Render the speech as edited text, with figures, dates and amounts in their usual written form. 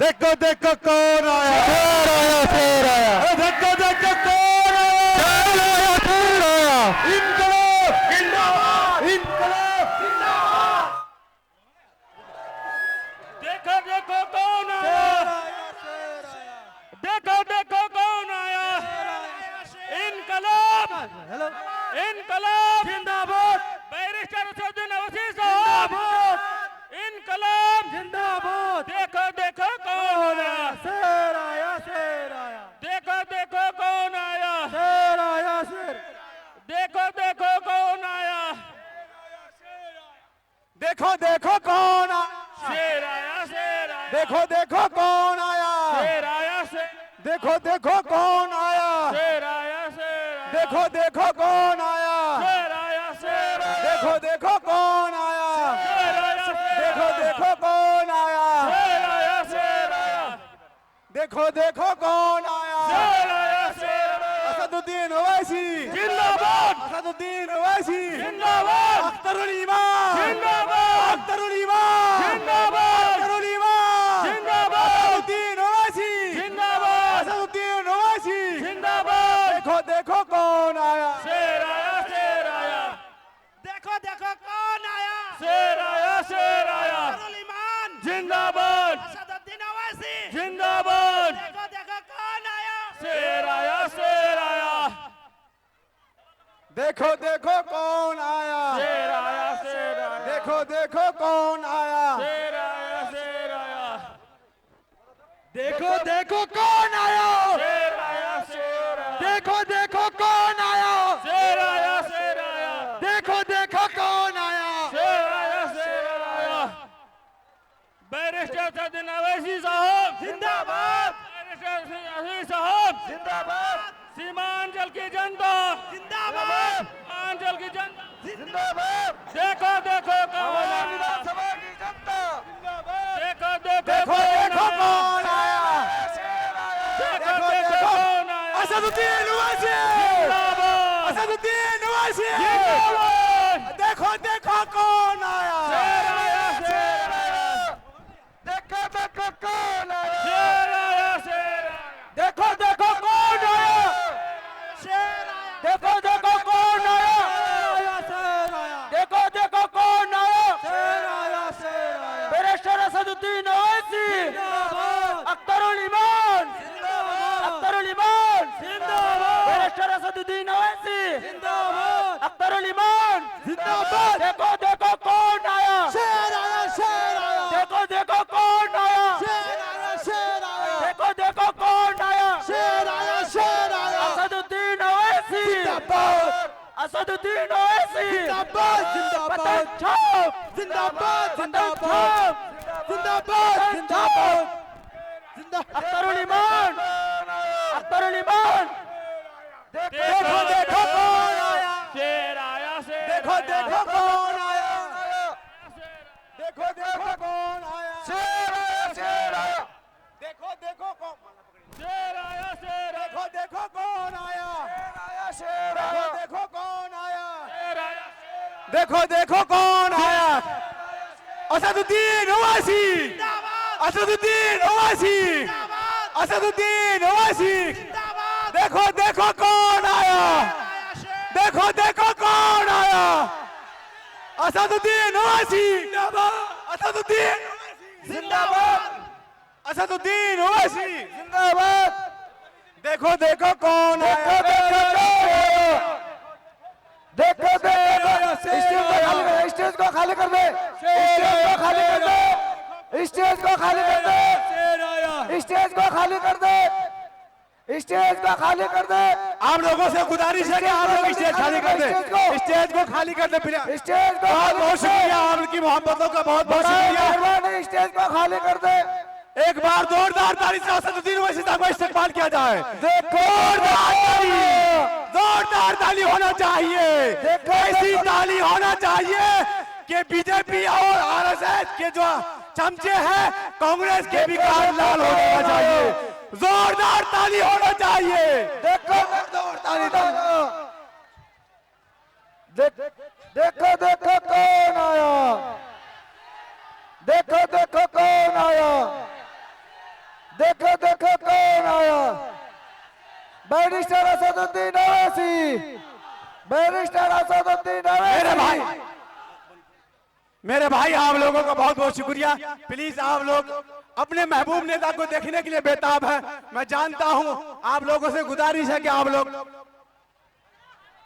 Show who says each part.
Speaker 1: देखो देखो कौन आया,
Speaker 2: शेर आया,
Speaker 1: देखो देखो कौन आया,
Speaker 2: शेर आया।
Speaker 1: इनकलाब जिंदाबाद, इनकलाब जिंदाबाद। देखो देखो कौन आया, देखो देखो कौन आया, इनकलाब इनकलाब जिंदाबाद, बैरिस्टर असदुद्दीन ओवैसी साहब इनकलाब जिंदाबाद। देखो देखो कौन आया,
Speaker 2: शेर आया, शेर आया,
Speaker 1: देखो देखो कौन आया,
Speaker 2: शेर आया, शेर।
Speaker 1: देखो देखो कौन आया, देखो देखो कौन आया, शेर आया, शेर आया, देखो देखो कौन आया, शेर आया, शेर, देखो देखो कौन आया, शेर आया, शेर, देखो देखो कौन आया, शेर आया, शेर, देखो देखो कौन आया, शेर आया, देखो देखो कौन आया, शेर आया, शेर आया, देखो देखो कौन आया, शेर आया, शेर, असदुद्दीन ओवैसी जिंदाबाद, असदुद्दीन ओवैसी जिंदाबाद, अख्तरुल ईमान जिंदाबाद, अख्तरुल ईमान जिंदाबाद, अख्तरुल ईमान जिंदाबाद, असदुद्दीन ओवैसी जिंदाबाद, असदुद्दीन ओवैसी जिंदाबाद। देखो देखो कौन आया, शेर आया, शेर आया, देखो देखो कौन आया, शेर आया, शेर आया, अख्तरुल ईमान जिंदाबाद, असदुद्दीन ओवैसी जिंदाबाद, देखो देखो कौन आया, शेर आया, शेर आया, देखो देखो कौन आया, शेर आया, शेर आया, देखो देखो कौन आया, शेर आया, शेर आया, देखो देखो कौन आया, शेर आया, शेर आया, देखो देखो कौन आया, शेर आया, शेर आया, देखो देखो कौन आया, शेर आया, शेर आया, बैरिस्टर असदुद्दीन ओवैसी साहब जिंदाबाद, बैरिस्टर ओवैसी साहब जिंदाबाद, सीमांचल की जनता जिंदाबाद, सीमांचल की जनता जिंदाबाद, देखो देखो कौन आया, विधानसभा की जनता जिंदाबाद, देखो देखो कौन आया, देखो देखो कौन आया, असदुद्दीन ओवैसी जिंदाबाद, असदुद्दीन ओवैसी जिंदाबाद, देखो देखो कौन आया, शेर आया, शेर आया, देखो देखो कौन आया, शेर आया, शेर आया, देखो देखो कौन आया, शेर आया, देखो देखो कौन आया, शेर आया, देखो देखो कौन आया, शेर आया, शेर आया, बैरिस्टर असदुद्दीन ओवैसी जिंदाबाद, अख्तरुल ईमान जिंदाबाद, अख्तरुल ईमान जिंदाबाद, बैरिस्टर असदुद्दीन ओवैसी जिंदाबाद, अख्तरुल ईमान जिंदाबाद, देखो देखो कौन आया, शेर आया, शेर आया, देखो देखो कौन आया, शेर आया, शेर आया, देखो देखो कौन आया, शेर आया, शेर आया, असदुद्दीन ओवैसी जिंदाबाद, असदुद्दीन ओवैसी जिंदाबाद, जिंदाबाद, जिंदाबाद, जिंदाबाद, जिंदाबाद, जिंदाबाद, अख्तरुल ईमान, अख्तरुल ईमान, देखो देखो कौन आया, शेर आया, शेर, देखो देखो कौन आया, देखो देखो कौन आया, शेर आया, शेर आया, देखो देखो कौन, शेर आया, शेर, देखो देखो कौन आया, शेर आया, शेर आया, देखो कौन आया, शेर आया, देखो देखो कौन आया, असदुद्दीन ओवैसी जिंदाबाद, असदुद्दीन ओवैसी जिंदाबाद, असदुद्दीन ओवैसी जिंदाबाद, देखो देखो कौन आया, देखो देखो कौन आया, असदुद्दीन ओवैसी जिंदाबाद, असदुद्दीन जिंदाबाद, असदुद्दीन ओवैसी जिंदाबाद, देखो देखो कौन आया, देखो देखो, स्टेज को खाली कर दे, स्टेज को खाली कर दे, स्टेज को खाली कर दे, स्टेज को खाली कर दे, स्टेज को खाली कर दे, आप लोगों से गुजारिश है कि आप लोग स्टेज खाली कर दे, स्टेज को खाली कर दे, स्टेज को बहुत बहुत शुक्रिया, आपकी मोहब्बतों का बहुत बहुत शुक्रिया, स्टेज को खाली कर दे, एक बार जोरदार ताली से असदुद्दीन ओवैसी साहब का इस्तकबाल किया जाए, जोरदार ताली होना चाहिए, ऐसी ताली होना चाहिए कि बीजेपी और आरएसएस के जो चमचे हैं कांग्रेस के भी कान लाल होना चाहिए, जोरदार ताली होना चाहिए, देखो जोरदार ताली, देखो देखो कौन आया, देखो देखो कौन आया, बैरिस्टर असदुद्दीन ओवैसी, बैरिस्टर असदुद्दीन ओवैसी। मेरे भाई आप लोगों का बहुत बहुत शुक्रिया। प्लीज आप लोग अपने महबूब नेता को देखने के लिए बेताब है। मैं जानता हूं आप लोगों से गुजारिश है कि आप लोग